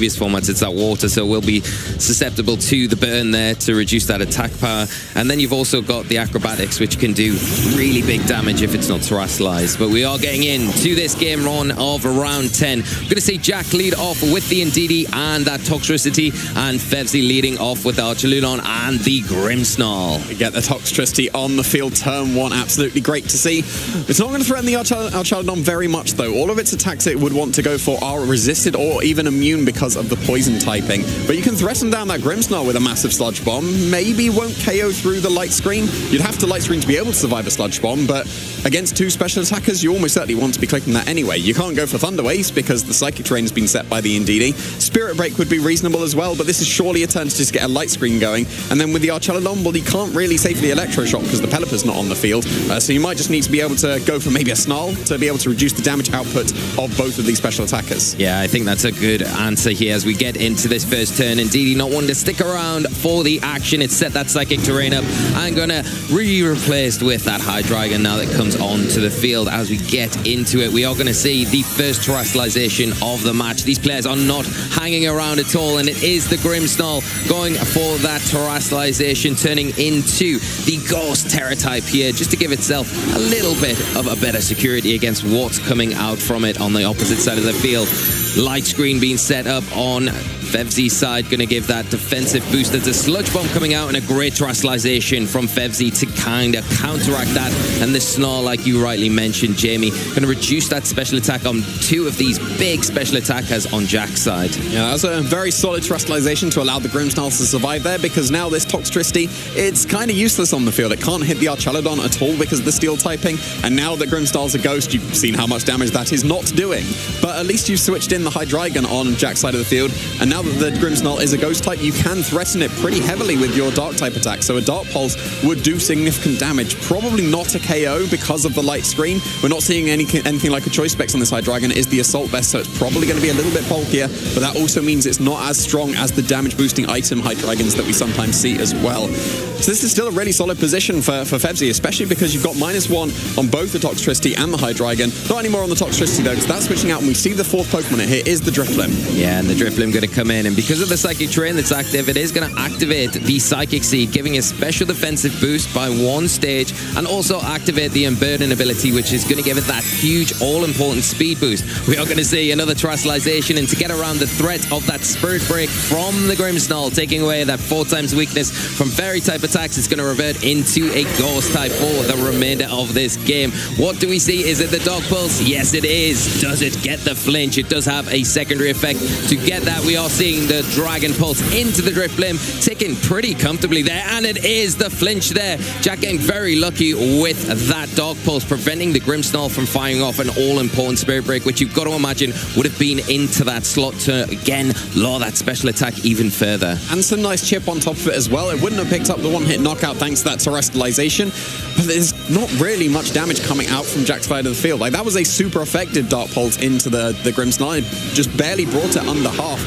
previous formats, it's that water, so we'll be susceptible to the burn there to reduce that attack power. And then you've also got the acrobatics, which can do really big damage if it's not terastallized. But we are getting into this game run of round 10. We're going to see Jack lead off with the Indeedee and that Toxtricity, and Fevzi leading off with the Archaludon and the Grimmsnarl. We get the Toxtricity on the field turn 1, absolutely great to see. It's not going to threaten the Archaludon very much though. All of its attacks it would want to go for are resisted or even immune because of the poison typing. But you can threaten down that Grimmsnarl with a massive Sludge Bomb. Maybe won't KO through the Light Screen. You'd have to Light Screen to be able to survive a Sludge Bomb, but against 2 special attackers, you almost certainly want to be clicking that anyway. You can't go for Thunder Waves because the Psychic Terrain has been set by the Indeedee. Spirit Break would be reasonable as well, but this is surely a turn to just get a Light Screen going. And then with the Archaludon, well, you can't really safely Electroshock because the Pelipper's not on the field. So you might just need to be able to go for maybe a Snarl to be able to reduce the damage output of both of these special attackers. Yeah, I think that's a good answer here as we get into this first turn. Indeedee not wanting to stick around for the action. It's set that Psychic Terrain up and gonna replaced with that Hydreigon now that comes onto the field. As we get into it, we are gonna see the first terastallization of the match. These players are not hanging around at all, and it is the Grimmsnarl going for that terastallization, turning into the Ghost Terra type here, just to give itself a little bit of a better security against what's coming out from it on the opposite side of the field. Light Screen being set up on Fevzi's side, going to give that defensive boost. There's a Sludge Bomb coming out and a great terastallization from Fevzi to kind of counteract that. And the Snarl, like you rightly mentioned, Jamie, going to reduce that special attack on 2 of these big special attackers on Jack's side. Yeah, that was a very solid terastallization to allow the Grimmsnarl to survive there, because now this Toxtricity, it's kind of useless on the field. It can't hit the Archaludon at all because of the Steel typing. And now that Grimmsnarl's a ghost, you've seen how much damage that is not doing. But at least you've switched in the Hydreigon on Jack's side of the field, and now that the Grimmsnarl is a ghost type, you can threaten it pretty heavily with your Dark type attack. So a Dark Pulse would do significant damage. Probably not a KO because of the Light Screen. We're not seeing anything like a Choice Specs on this Hydreigon. It is the Assault Vest, so it's probably going to be a little bit bulkier, but that also means it's not as strong as the damage boosting item Hydreigons that we sometimes see as well. So this is still a really solid position for Fevzi, especially because you've got -1 on both the Toxtricity and the Hydreigon. Not anymore on the Toxtricity though, because that's switching out, and we see the 4th Pokemon here is the Drifblim. Yeah, and the Drifblim going to come in, and because of the Psychic Terrain that's active, it is going to activate the Psychic Seed, giving a special defensive boost by 1 stage, and also activate the Unburden ability, which is going to give it that huge, all-important speed boost. We are going to see another terastallization, and to get around the threat of that Spirit Break from the Grimmsnarl, taking away that 4 times weakness from Fairy type attacks, it's going to revert into a Ghost type for the remainder of this game. What do we see? Is it the Dark Pulse? Yes, it is. Does it get the flinch? It does have a secondary effect. To get that, we are seeing the Dragon Pulse into the Drifblim, ticking pretty comfortably there, and it is the flinch there. Jack getting very lucky with that Dark Pulse, preventing the Grimmsnarl from firing off an all-important Spirit Break, which you've got to imagine would have been into that slot to, again, lower that special attack even further. And some nice chip on top of it as well. It wouldn't have picked up the one-hit knockout thanks to that terastallization, but there's not really much damage coming out from Jack's side of the field. Like, that was a super effective Dark Pulse into the Grimmsnarl. It just barely brought it under half.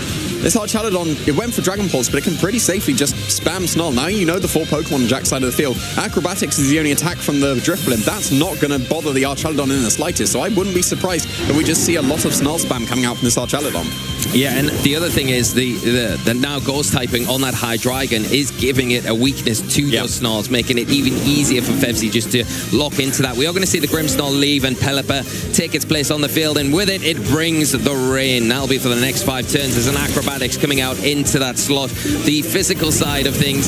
This Archaludon, it went for Dragon Pulse, but it can pretty safely just spam Snarl. Now you know the 4 Pokemon on Jack's side of the field. Acrobatics is the only attack from the Drifblim. That's not going to bother the Archaludon in the slightest, so I wouldn't be surprised if we just see a lot of Snarl spam coming out from this Archaludon. Yeah, and the other thing is the now Ghost typing on that Hydreigon is giving it a weakness to those Snarls, making it even easier for Fevzi just to lock into that. We are going to see the Grimmsnarl leave and Pelipper take its place on the field, and with it, it brings the rain. That'll be for the next 5 turns. There's an Acrobatics coming out into that slot. The physical side of things,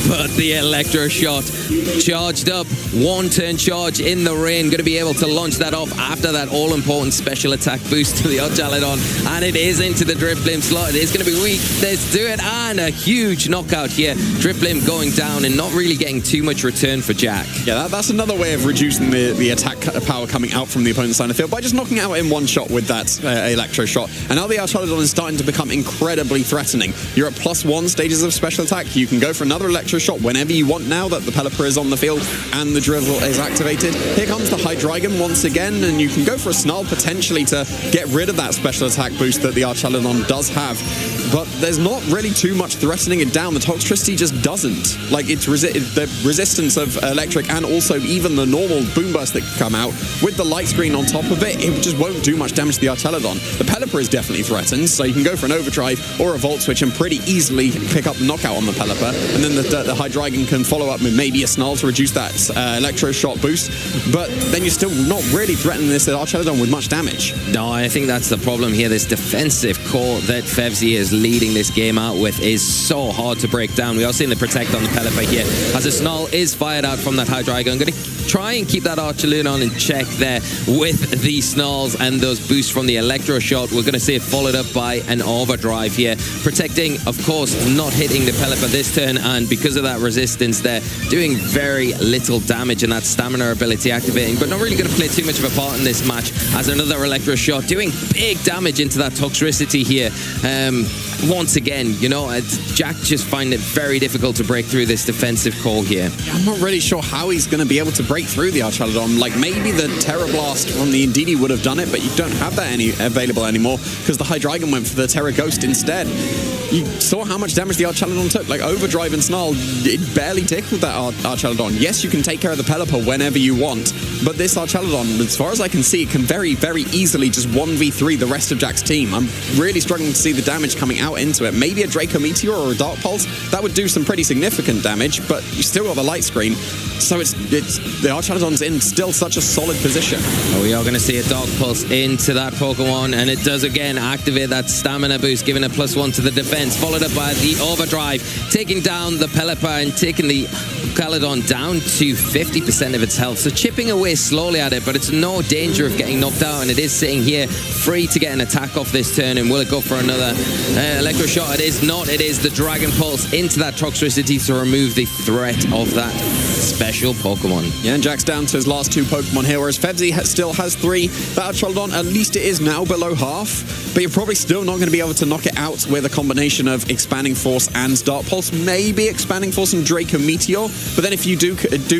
but the Electroshot charged up, 1-turn charge in the rain, going to be able to launch that off after that all-important special attack boost to the Archaludon, and it is into the Drifblim slot. It is going to be weak. Let's do it, and a huge knockout here. Drifblim going down and not really getting too much return for Jack. Yeah, that's another way of reducing the attack power coming out from the opponent's side of the field by just knocking out in 1 shot with that Electroshot. And now the Archaludon is starting to become incredibly threatening. You're at +1 stages of special attack. You can go for another Electroshot whenever you want now that the Pelipper is on the field and the Drizzle is activated. Here comes the Hydreigon once again, and you can go for a Snarl potentially to get rid of that special attack boost that the Archaludon does have. But there's not really too much threatening it down. The Toxtricity just doesn't. Like, it's the resistance of electric and also even the normal Boom Burst that can come out with the Light Screen on top of it, it just won't do much damage to the Archaludon. The Pelipper is definitely threatened, so you can go for another overdrive or a Volt Switch and pretty easily pick up knockout on the Pelipper. And then the Hydreigon can follow up with maybe a Snarl to reduce that Electro Shot boost. But then you're still not really threatening this Archelodon with much damage. No, I think that's the problem here. This defensive core that Fevzi is leading this game out with is so hard to break down. We are seeing the Protect on the Pelipper here as a Snarl is fired out from that Hydreigon. I'm going to try and keep that Archelodon in check there with the Snarls and those boosts from the Electro Shot. We're going to see it followed up by an Overdrive here. Protecting, of course, not hitting the Pelipper this turn, and because of that resistance there, doing very little damage and that stamina ability activating, but not really going to play too much of a part in this match as another Electro Shot doing big damage into that Toxtricity here. Once again, you know, Jack just find it very difficult to break through this defensive core here. I'm not really sure how he's going to be able to break through the Archelodon. Like, maybe the Terra Blast from the Indeedee would have done it, but you don't have that available anymore because the Hydreigon went for the Terra Ghost instead. You saw how much damage the Archelodon took. Like, Overdrive and Snarl, it barely tickled that Archelodon. Yes, you can take care of the Pelipper whenever you want, but this Archelodon, as far as I can see, can very, very easily just 1v3 the rest of Jack's team. I'm really struggling to see the damage coming out into it. Maybe a Draco Meteor or a Dark Pulse, that would do some pretty significant damage, but you still got the Light Screen, so it's the Archelodon's in still such a solid position. Well, we are going to see a Dark Pulse into that Pokemon, and it does again activate that stamina boost, giving a +1 to the defense, followed up by the Overdrive, taking down the Pelipper and taking the Archelodon down to 50% of its health, so chipping away slowly at it, but it's no danger of getting knocked out, and it is sitting here free to get an attack off this turn. And will it go for another Electro Shot? It is not. It is the Dragon Pulse into that Toxtricity to remove the threat of that special Pokemon. Yeah, and Jack's down to his last 2 Pokemon here, whereas Fevzi still has 3. That Archelodon, at least it is now below half, but you're probably still not going to be able to knock it out with a combination of Expanding Force and Dark Pulse, maybe Expanding Force and Draco Meteor. But then if you do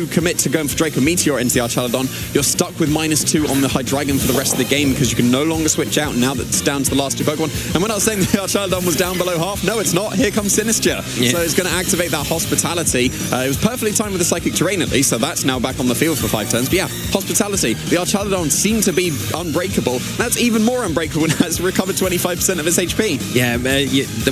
commit to going for Draco Meteor into the Archelodon, you're stuck with -2 on the Hydreigon for the rest of the game because you can no longer switch out now that it's down to the last 2 Pokemon. And when I was saying the Archelodon was down below half, no, it's not. Here comes Sinistcha. Yeah. So it's going to activate that Hospitality. It was perfectly timed with the Psychic Terrain at least, so that's now back on the field for 5 turns. But yeah, Hospitality. The Archelodon seemed to be unbreakable. That's even more unbreakable when it has recovered 25% of its HP. Yeah,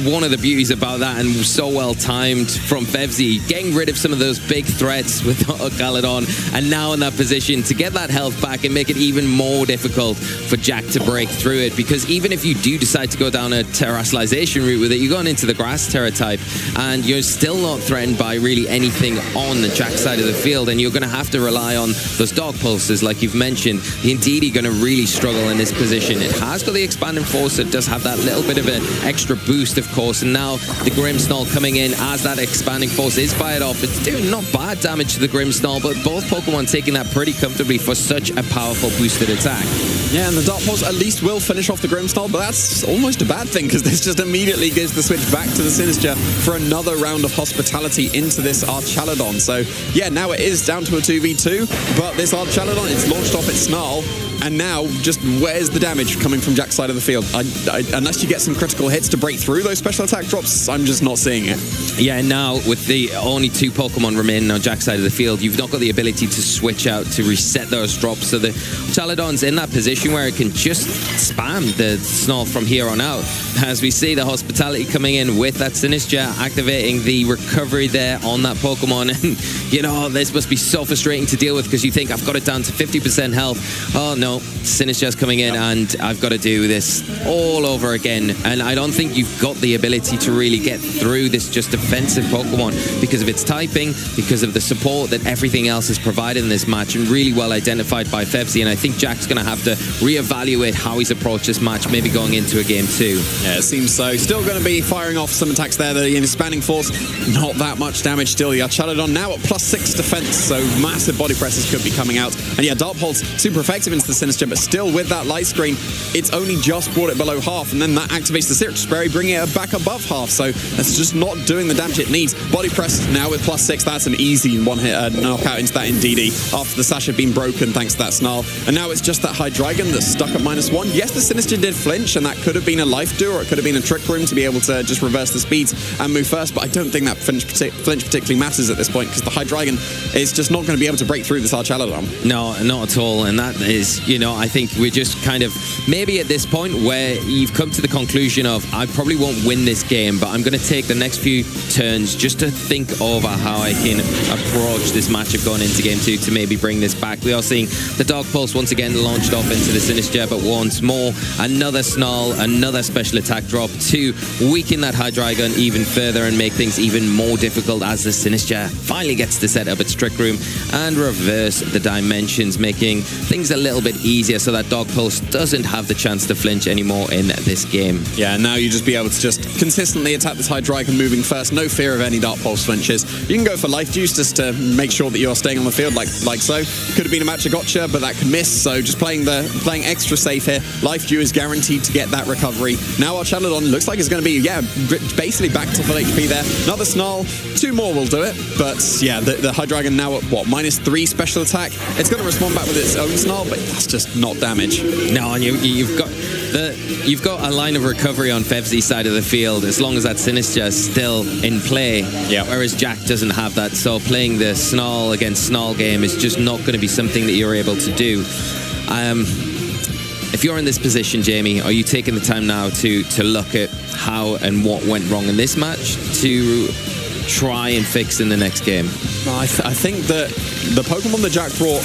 one of the beauties about that, and so well timed from Fevzi, getting rid of some of those big threats with Archelodon, and now in that position to get that health back and make it even more difficult for Jack to break through it, because even if you do decide to go down a terrestrialization route with it, you're going into the Grass Terra type, and you're still not threatened by really anything on the Jack side of the field, and you're going to have to rely on those Dark Pulses, like you've mentioned. The Indeedee going to really struggle in this position. It has got the Expanding Force, so it does have that little bit of an extra boost, of course, and now the Grimmsnarl coming in as that Expanding Force is fired off. It's doing not bad damage to the Grimmsnarl, but both Pokemon taking that pretty comfortably for such a powerful boosted attack. Yeah, and the Dark Pulse at least will finish off the Grimmsnarl, but that's almost a bad thing because this just immediately gives the switch back to the Sinistcha for another round of Hospitality into this Archelodon. So yeah, now it is down to a 2v2, but this Archelodon, it's launched off its Snarl, and now just where's the damage coming from Jack's side of the field? Unless you get some critical hits to break through those special attack drops, I'm just not seeing it. Yeah, now with the only 2 Pokemon remaining on Jack's side of the field, you've not got the ability to switch out to reset those drops, so the Archelodon's in that position where it can just spam the Snarl from here on out. As we see the Hospitality coming in with that Sinistcha, activating the recovery there on that Pokemon, and you know, this must be so frustrating to deal with because you think, I've got it down to 50% health. Oh no, Sinistcha's coming in, and I've got to do this all over again, and I don't think you've got the ability to really get through this just defensive Pokemon because of its typing, because of the support that everything else is provided in this match, and really well identified by Fevzi. And I think Jack's going to have to reevaluate how he's approached this match, maybe going into a game 2. Yeah, it seems so. Still going to be firing off some attacks there. The Expanding Force, not that much damage still. The Archelodon now at +6 defense, so massive body presses could be coming out. And yeah, Dark Pulse, super effective into the Sinistcha, but still with that Light Screen, it's only just brought it below half, and then that activates the Citrus Berry, bringing it back above half, so that's just not doing the damage it needs. Body Press now with +6, that's an easy one-hit knockout into that Indeedee after the sash had been broken thanks to that Snarl. And now it's just that Hydreigon that's stuck at -1. Yes, the Sinistcha did flinch, and that could have been a Life Dew, or it could have been a Trick Room to be able to just reverse the speeds and move first, but I don't think that flinch particularly matters at this point because the Hydreigon is just not going to be able to break through this Archelodon. No, not at all, and that is you know, I think we're just kind of maybe at this point where you've come to the conclusion of, I probably won't win this game, but I'm going to take the next few turns just to think over how I can approach this matchup going into game 2 to maybe bring this back. We are seeing the Dark Pulse once again launched off into the Sinister, but once more, another Snarl, another special attack drop to weaken that Hydreigon even further and make things even more difficult as the Sinister finally gets to set up its Trick Room and reverse the dimensions, making things a little bit easier so that Dark Pulse doesn't have the chance to flinch anymore in this game. Yeah, now you just be able to just consistently attack this Hydreigon moving first, no fear of any Dark Pulse flinches. You can go for Life Juice just to make sure that you're staying on the field like so. Could have been a match of gotcha, but that can miss, so just playing extra safe here. Life Dew is guaranteed to get that recovery. Now our Chaladon looks like it's going to be, basically back to full HP there. Another Snarl, 2 more will do it, but yeah, the Hydreigon now at what, -3 special attack? It's going to respond back with its own Snarl, but that's just not damage. No, and you've got a line of recovery on Fevzi's side of the field as long as that Sinister is still in play, whereas Jack doesn't have that, so playing the Snarl against Snarl game is just not going to be something that you're able to do. If you're in this position, Jamie, are you taking the time now to look at how and what went wrong in this match to try and fix in the next game? I think that the Pokemon that Jack brought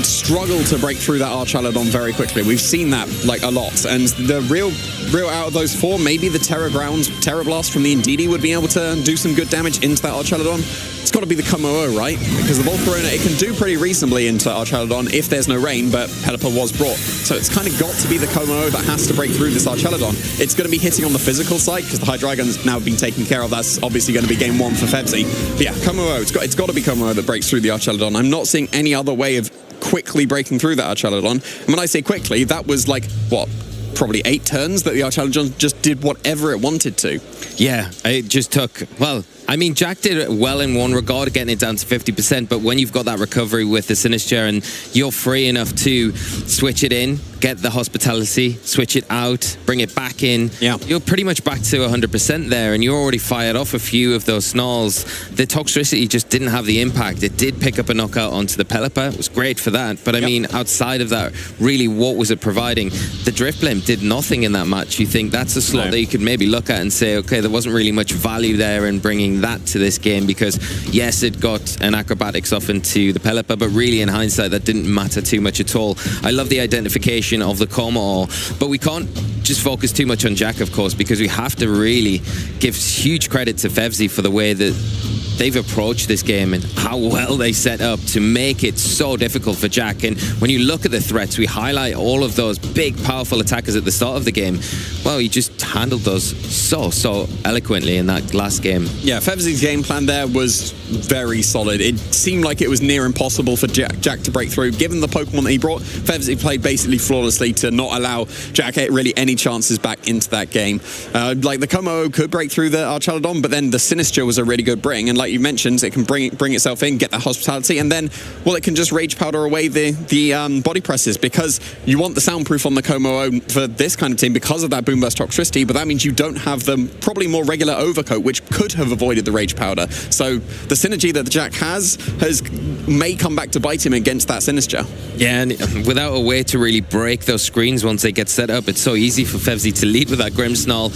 struggle to break through that Archaladon very quickly. We've seen that like a lot, and the real out of those 4, maybe the Terra Blast from the Indeedee would be able to do some good damage into that Archaladon. It's got to be the Kommo-o, right? Because the Volcarona, it can do pretty reasonably into Archaladon if there's no rain, but Pelipper was brought. So it's kind of got to be the Kommo-o that has to break through this Archaladon. It's going to be hitting on the physical side because the Hydreigon's now been taken care of. That's obviously going to be game 1 for Fevzi. But yeah, Kommo-o, it's got to be Kommo-o that breaks through the Archaladon. I'm not seeing any other way of quickly breaking through that Archaladon. And when I say quickly, that was like, what, probably 8 turns that the Archaladon just did whatever it wanted to. Yeah, it just took, well, I mean, Jack did it well in one regard, getting it down to 50%, but when you've got that recovery with the Sinister and you're free enough to switch it in, get the Hospitality, switch it out, bring it back in, you're pretty much back to 100% there, and you already fired off a few of those Snarls. The Toxtricity just didn't have the impact. It did pick up a knockout onto the Pelipper. It was great for that, but I mean, outside of that, really, what was it providing? The Drifblim did nothing in that match. You think that's a slot that you could maybe look at and say, okay, there wasn't really much value there in bringing that to this game, because yes, it got an acrobatics off into the Pelipper, but really in hindsight that didn't matter too much at all. I love the identification of the Kommo-o, but we can't just focus too much on Jack, of course, because we have to really give huge credit to Fevzi for the way that they've approached this game and how well they set up to make it so difficult for Jack. And when you look at the threats, we highlight all of those big, powerful attackers at the start of the game. Well, he just handled those so eloquently in that last game. Yeah, Fevzi's game plan there was very solid. It seemed like it was near impossible for Jack to break through. Given the Pokemon that he brought, Fevzi played basically flawlessly to not allow Jack really any chances back into that game. Like the Kommo-o could break through the Archaladon, but then the Sinister was a really good bring, and like you mentioned, it can bring itself in, get that Hospitality, and then, well, it can just Rage Powder away the body presses, because you want the soundproof on the Kommo-o for this kind of team because of that Boom Burst Toxtricity, but that means you don't have the probably more regular Overcoat, which could have avoided the Rage Powder. So the synergy that the Jack has may come back to bite him against that Sinister. Yeah, and without a way to really break those screens once they get set up, it's so easy for Fevzi to lead with that Grimmsnarl,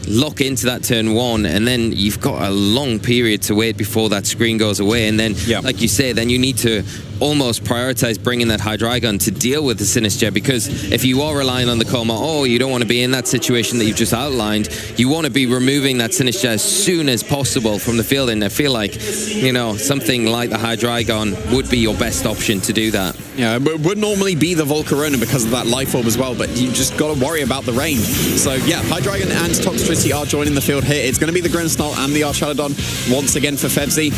lock into that turn 1, and then you've got a long period to wait before that screen goes away, and then like you say, then you need to almost prioritize bringing that Hydreigon to deal with the Sinister, because if you are relying on the Kommo-o, you don't want to be in that situation that you've just outlined. You want to be removing that Sinister as soon as possible from the field, and I feel like, you know, something like the Hydreigon would be your best option to do that. Yeah, it would normally be the Volcarona because of that Life Orb as well, but you just got to worry about the rain. So yeah, Hydreigon and Toxtricity are joining the field here. It's going to be the Grimmsnarl and the Archaladon once again for Fevzi.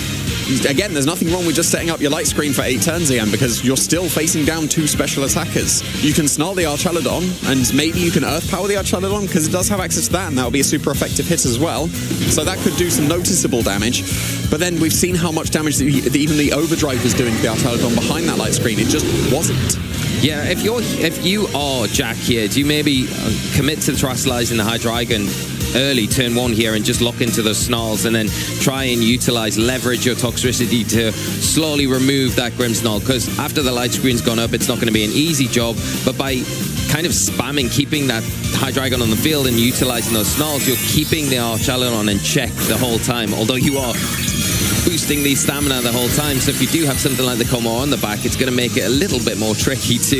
Again, there's nothing wrong with just setting up your light screen for 8 turns again, because you're still facing down 2 special attackers. You can Snarl the Archaladon, and maybe you can Earth Power the Archaladon, because it does have access to that, and that'll be a super effective hit as well. So that could do some noticeable damage. But then we've seen how much damage even the Overdrive was doing to the Archaladon behind that light screen. It just wasn't. Yeah, if you are Jack here, do you maybe commit to terrestrializing the Hydreigon early turn 1 here and just lock into those snarls and then try and leverage your Toxtricity to slowly remove that Grimmsnarl, because after the light screen's gone up, it's not going to be an easy job, but by kind of spamming, keeping that Hydreigon on the field and utilizing those snarls, you're keeping the Archaludon in check the whole time, although you are boosting the stamina the whole time. So if you do have something like the Como on the back, it's going to make it a little bit more tricky to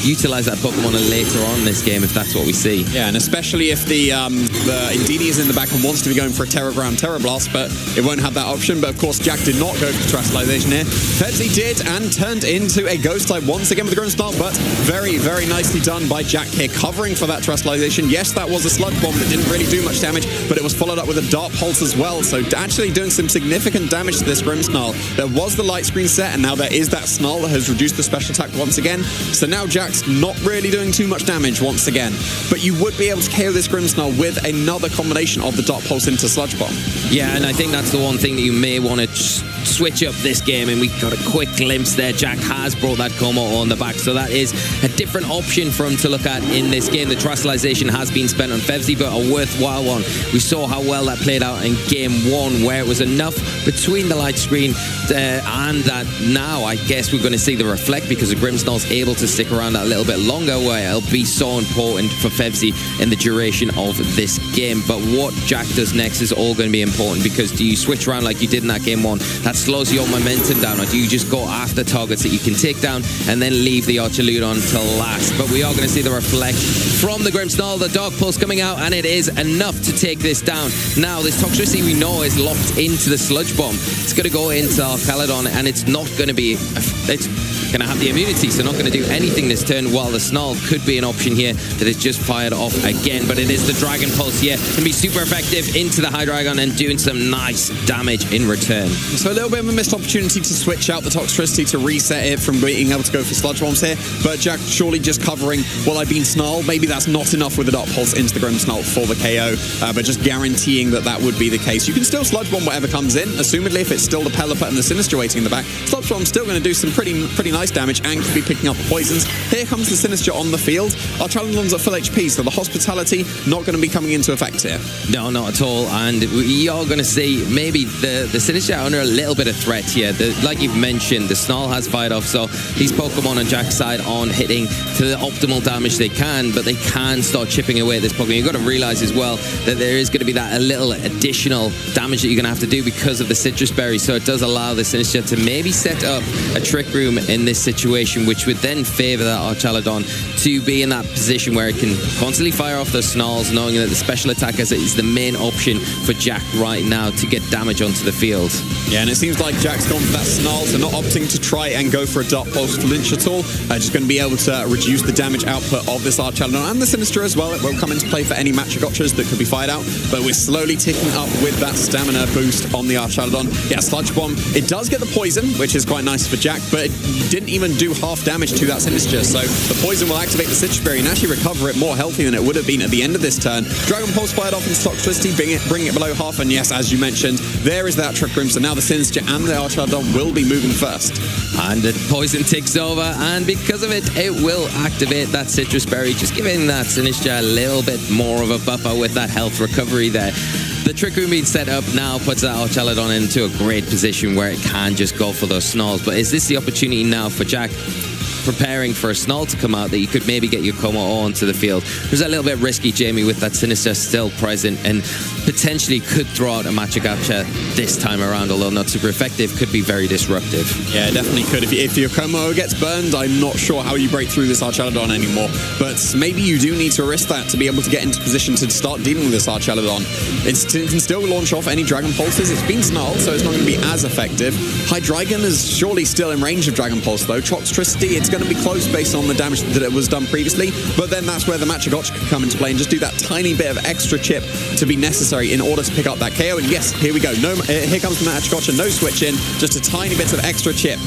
utilize that Pokemon later on in this game, if that's what we see. Yeah, and especially if the Indeedee is in the back and wants to be going for a Terragram Terrablast, but it won't have that option. But of course, Jack did not go for Terastallization here. Fevzi did, and turned into a Ghost type once again with the Grimmsnarl, but very, very nicely done by Jack here, covering for that Terastallization. Yes, that was a Sludge Bomb that didn't really do much damage, but it was followed up with a Dark Pulse as well, so actually doing some significant damage to this Grimmsnarl. There was the light screen set, and now there is that Snarl that has reduced the special attack once again. So now Jack's not really doing too much damage once again. But you would be able to KO this Grimmsnarl with another combination of the Dark Pulse into Sludge Bomb. Yeah, and I think that's the one thing that you may want to switch up this game, and we got a quick glimpse there. Jack has brought that Como on the back, so that is a different option for him to look at in this game. The Terastallization has been spent on Fevzi, but a worthwhile one. We saw how well that played out in game 1, where it was enough between the light screen and that now I guess we're going to see the Reflect, because the Grimmsnarl's able to stick around that a little bit longer, where it'll be so important for Fevzi in the duration of this game. But what Jack does next is all going to be important, because do you switch around like you did in that game 1? That slows your momentum down, or do you just go after targets that you can take down and then leave the Archaludon to last? But we are going to see the Reflect from the Grimmsnarl, the Dark Pulse coming out, and it is enough to take this down. Now this Toxtricity we know is locked into the Sludge Bomb. It's going to go into Archaludon, and it's not going to be... It's going to have the immunity, so not going to do anything this turn, while the Snarl could be an option here that is just fired off again. But it is the Dragon Pulse here. Can be super effective into the Hydreigon and doing some nice damage in return. So a little bit of a missed opportunity to switch out the Toxtricity to reset it from being able to go for Sludge Bombs here. But Jack surely just covering, well, I've been Snarl. Maybe that's not enough with the Dark Pulse into the Grimmsnarl for the KO, but just guaranteeing that that would be the case. You can still Sludge Bomb whatever comes in, assumedly if it's still the Pelipper and the Sinister waiting in the back. Sludge Bomb's still going to do some pretty nice damage and could be picking up poisons. Here comes the Sinister on the field. Our Challenger's at full HP, so the Hospitality not going to be coming into effect here. No, not at all. And we are going to see maybe the Sinister under a little bit of threat here. Like you've mentioned, the Snarl has fired off, so these Pokemon on Jack's side aren't hitting to the optimal damage they can, but they can start chipping away at this Pokemon. You've got to realize as well that there is going to be that a little additional damage that you're going to have to do because of the Citrus Berry, so it does allow the Sinister to maybe set up a Trick Room in this situation, which would then favor that Archaludon to be in that position where it can constantly fire off those Snarls, knowing that the special attack is the main option for Jack right now to get damage onto the field. Yeah, and it seems like Jack's gone for that Snarl, so not opting to try and go for a Dark Pulse flinch at all. Just going to be able to reduce the damage output of this Archaludon and the Sinister as well. It won't come into play for any Machagotchas that could be fired out, but we're slowly ticking up with that stamina boost on the Archaludon. Yeah, Sludge Bomb. It does get the poison, which is quite nice for Jack, but it didn't even do half damage to that Sinister, so the poison will activate the Citrus Berry and actually recover it more healthy than it would have been at the end of this turn. Dragon Pulse fired off in Toxtricity, bringing it below half, and yes, as you mentioned, there is that Trick Room, so now the Sinister and the Archaludon will be moving first. And the poison takes over, and because of it, it will activate that Citrus Berry, just giving that Sinister a little bit more of a buffer with that health recovery there. The Trick Room being set up now puts that Archaludon into a great position where it can just go for those Snarls. But is this the opportunity now for Jack, preparing for a Snarl to come out, that you could maybe get your Como onto the field? It was a little bit risky, Jamie, with that Sinister still present, and potentially could throw out a Machagotcha this time around, although not super effective, could be very disruptive. Yeah, definitely could. If your Como gets burned, I'm not sure how you break through this Archaludon anymore, but maybe you do need to risk that to be able to get into position to start dealing with this Archaludon. It can still launch off any Dragon Pulses. It's been Snarled, so it's not going to be as effective. Hydreigon is surely still in range of Dragon Pulse, though. Toxtricity, it's going to be close based on the damage that it was done previously, but then that's where the Machagotcha could come into play and just do that tiny bit of extra chip to be necessary in order to pick up that KO. And yes, here we go. No, here comes the Machagotcha, no switch in, just a tiny bit of extra chip.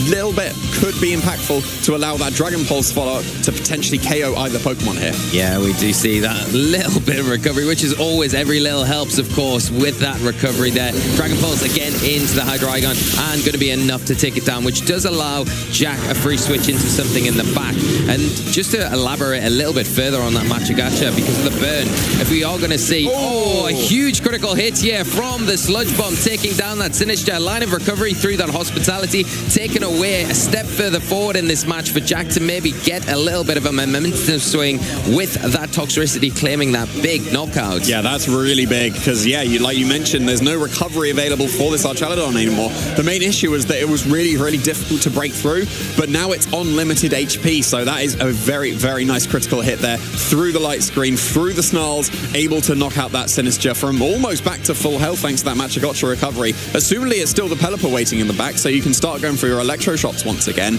Little bit could be impactful to allow that Dragon Pulse follow-up to potentially KO either Pokemon here. Yeah, we do see that little bit of recovery, which is always, every little helps, of course, with that recovery there. Dragon Pulse again into the Hydreigon, and going to be enough to take it down, which does allow Jack a free switch into into something in the back. And just to elaborate a little bit further on that Machagacha, because of the burn, if we are going to see a huge critical hit here from the Sludge Bomb, taking down that Sinister, line of recovery through that Hospitality, taking away a step further forward in this match for Jack to maybe get a little bit of a momentum swing with that Toxtricity claiming that big knockout. Yeah, that's really big because, like you mentioned, there's no recovery available for this Archelodon anymore. The main issue was that it was really, really difficult to break through, but now it's on limited HP, so that is a very, very nice critical hit there through the light screen, through the snarls, able to knock out that Sinister from almost back to full health thanks to that Machagacha recovery. Assumedly, it's still the Pelipper waiting in the back, so you can start going for your electro shots once again.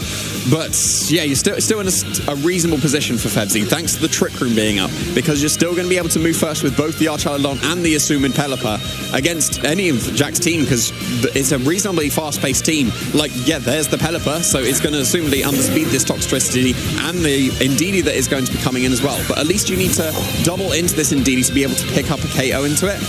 But yeah, you're still in a reasonable position for Fevzi, thanks to the Trick Room being up, because you're still going to be able to move first with both the Archelodon and the Assumed Pelipper against any of Jack's team, because it's a reasonably fast-paced team. Like, yeah, there's the Pelipper, so it's going to assumedly underspeed this Toxtricity and the Indeedee that is going to be coming in as well. But at least you need to double into this Indeedee to be able to pick up a KO into it.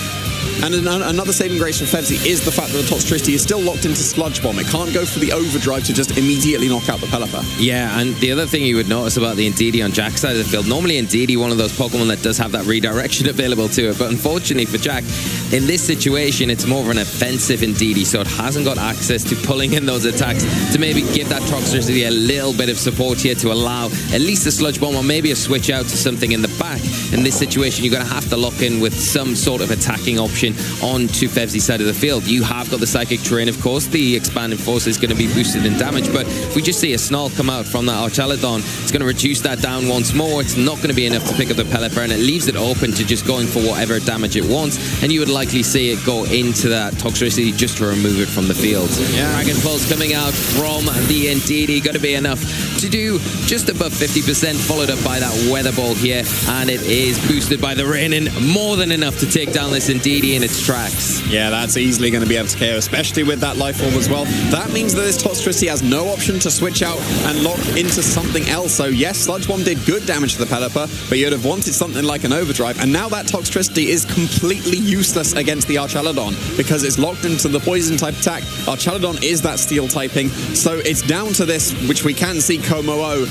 And another saving grace for Fevzi is the fact that the Toxtricity is still locked into Sludge Bomb. It can't go for the overdrive to just immediately knock out the Pelipper. Yeah, and the other thing you would notice about the Indeedee on Jack's side of the field, normally Indeedee, one of those Pokemon that does have that redirection available to it, but unfortunately for Jack, in this situation, it's more of an offensive Indeedee, so it hasn't got access to pulling in those attacks to maybe give that Toxtricity a little bit of support here to allow at least a Sludge Bomb or maybe a switch out to something in the back. In this situation, you're going to have to lock in with some sort of attacking option onto Fevzi's side of the field. You have got the Psychic Terrain, of course. The Expanding Force is going to be boosted in damage, but if we just see a Snarl come out from that Archelodon, it's going to reduce that down once more. It's not going to be enough to pick up the Pelipper, and it leaves it open to just going for whatever damage it wants, and you would likely see it go into that Toxtricity just to remove it from the field. Yeah. Dragon Pulse coming out from the Indeedee, going to be enough to do just above 50%, followed up by that Weather Ball here, and it is boosted by the Rainin, more than enough to take down this Indeedee in its tracks. Yeah, that's easily going to be able to KO, especially with that Life Orb as well. That means that this Toxtricity has no option to switch out and lock into something else. So yes, Sludge Bomb did good damage to the Pelipper, but you'd have wanted something like an Overdrive, and now that Toxtricity is completely useless against the Archelodon because it's locked into the Poison type attack. Archelodon is that Steel typing, so it's down to this, which we can see Komo-O,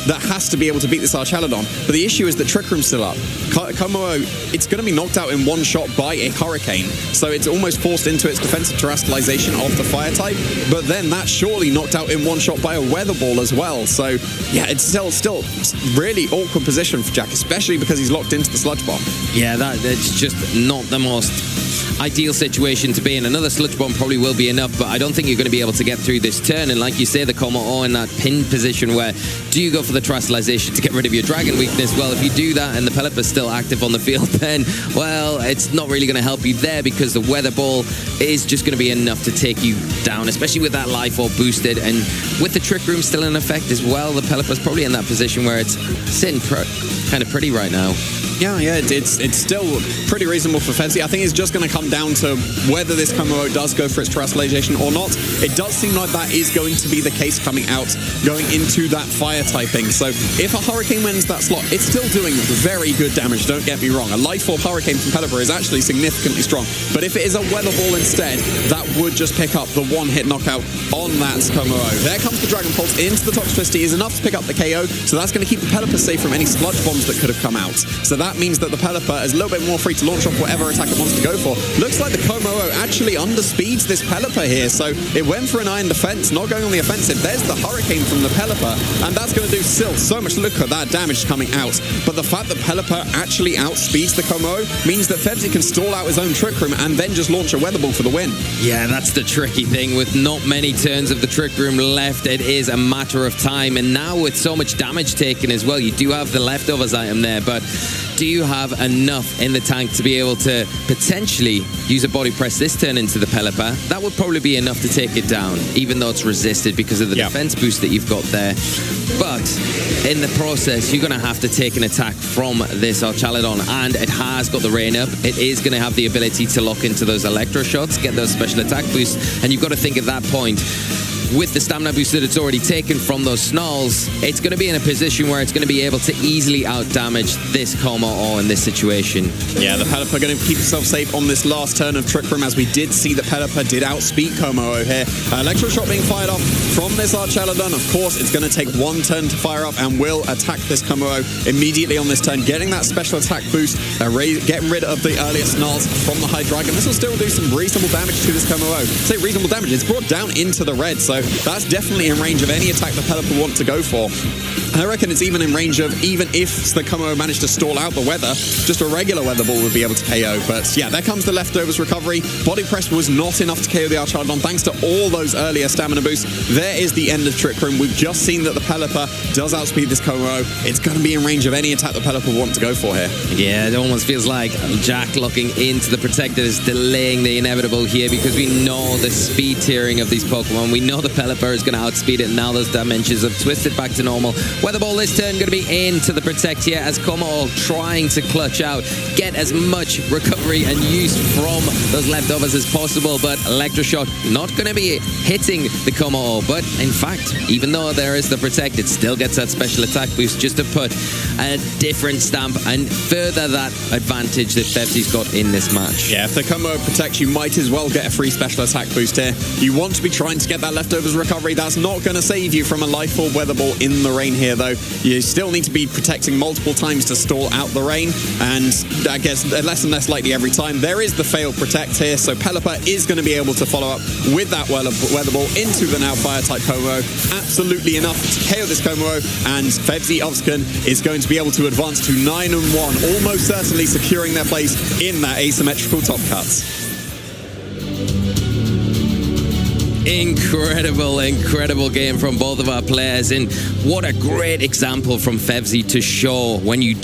that has to be able to beat this Archelodon. But the issue is that Trick Room's still up. Komo-O, it's going to be knocked out in one shot by a Hurricane, so it's almost forced into its defensive terrestrialization of the Fire type, but then that's surely knocked out in one shot by a Weather Ball as well. So yeah, it's still really awkward position for Jack, especially because he's locked into the Sludge Bomb. Yeah, it's just not the most ideal situation to be in. Another Sludge Bomb probably will be enough, but I don't think you're going to be able to get through this turn. And like you say, the Komo-O in that pinned position where do you go for the terrestrialization to get rid of your Dragon weakness? Well, if you do that and the Pelipper's still active on the field, then, well, it's not really going to help you there because the Weather Ball is just going to be enough to take you down, especially with that Life Orb boosted. And with the Trick Room still in effect as well, the Pelipper's probably in that position where it's sitting kind of pretty right now. Yeah, it's still pretty reasonable for Fevzi. I think it's just going to come down to whether this Komo-O does go for its terrestrialization or not. It does seem like that is going to be the case coming out, going into that Fire typing. So if a Hurricane wins that slot, it's still doing very good damage, don't get me wrong. A Life Orb Hurricane from Pelipper is actually significantly strong. But if it is a Weather Ball instead, that would just pick up the one-hit knockout on that Komo-O. There comes the Dragon Pulse into the Toxtricity, is enough to pick up the KO, so that's going to keep the Pelipper safe from any Sludge Bombs that could have come out. So that means that the Pelipper is a little bit more free to launch off whatever attack it wants to go for. Looks like the Komo-O actually underspeeds this Pelipper here, so it went for an Iron Defense, not going on the offensive. There's the Hurricane from the Pelipper, and that's going to do still so much. Look at that damage coming out. But the fact that Pelipper actually outspeeds the Komo-O means that Fevzi can stall out his own Trick Room and then just launch a Weather Ball for the win. Yeah, that's the tricky thing. With not many turns of the Trick Room left, it is a matter of time. And now with so much damage taken as well, you do have the leftovers item there, but do you have enough in the tank to be able to potentially use a Body Press this turn into the Pelipper? That would probably be enough to take it down, even though it's resisted because of the defense boost that you've got there. But in the process, you're going to have to take an attack from this Archelodon, and it has got the Rain Up. It is going to have the ability to lock into those Electro Shots, get those special attack boosts, and you've got to think at that point, with the stamina boost that it's already taken from those snarls, it's going to be in a position where it's going to be able to easily out-damage this Como in this situation. Yeah, the Pelipper going to keep himself safe on this last turn of Trick Room, as we did see the Pelipper did outspeed Como here. Electroshot being fired off from this Archelodon. Of course, it's going to take one turn to fire up and will attack this Como immediately on this turn, getting that special attack boost, getting rid of the earlier snarls from the High Dragon. This will still do some reasonable damage to this Como. Say reasonable damage, it's brought down into the red, so that's definitely in range of any attack the Pelipper want to go for. I reckon it's even in range of, even if the Como managed to stall out the weather, just a regular weather ball would be able to KO. But yeah, there comes the leftovers recovery. Body press was not enough to KO the Archelodon thanks to all those earlier stamina boosts. There is the end of Trick Room. We've just seen that the Pelipper does outspeed this Como. It's going to be in range of any attack the Pelipper want to go for here. Yeah, it almost feels like Jack looking into the Protector is delaying the inevitable here, because we know the speed tiering of these Pokemon. We know the Pelipper is going to outspeed it. Now those dimensions have twisted back to normal. Weather Ball this turn going to be into the Protect here, as Como trying to clutch out, get as much recovery and use from those leftovers as possible. But Electroshock not going to be hitting the Como. But in fact, even though there is the Protect, it still gets that special attack boost just to put a different stamp and further that advantage that Fevzi's got in this match. Yeah, if the Como protects, you might as well get a free special attack boost here. You want to be trying to get that leftovers recovery. That's not going to save you from a Life Orb Weather Ball in the rain here, though. You still need to be protecting multiple times to stall out the rain, and I guess less and less likely every time. There is the failed Protect here, so Pelipper is going to be able to follow up with that Weather Ball into the now Fire-type Como. Absolutely enough to KO this Como, and Fevzi Ozkan is going to be able to advance to 9-1, almost certainly securing their place in that asymmetrical top cuts. Incredible game from both of our players, and what a great example from Fevzi to show when you do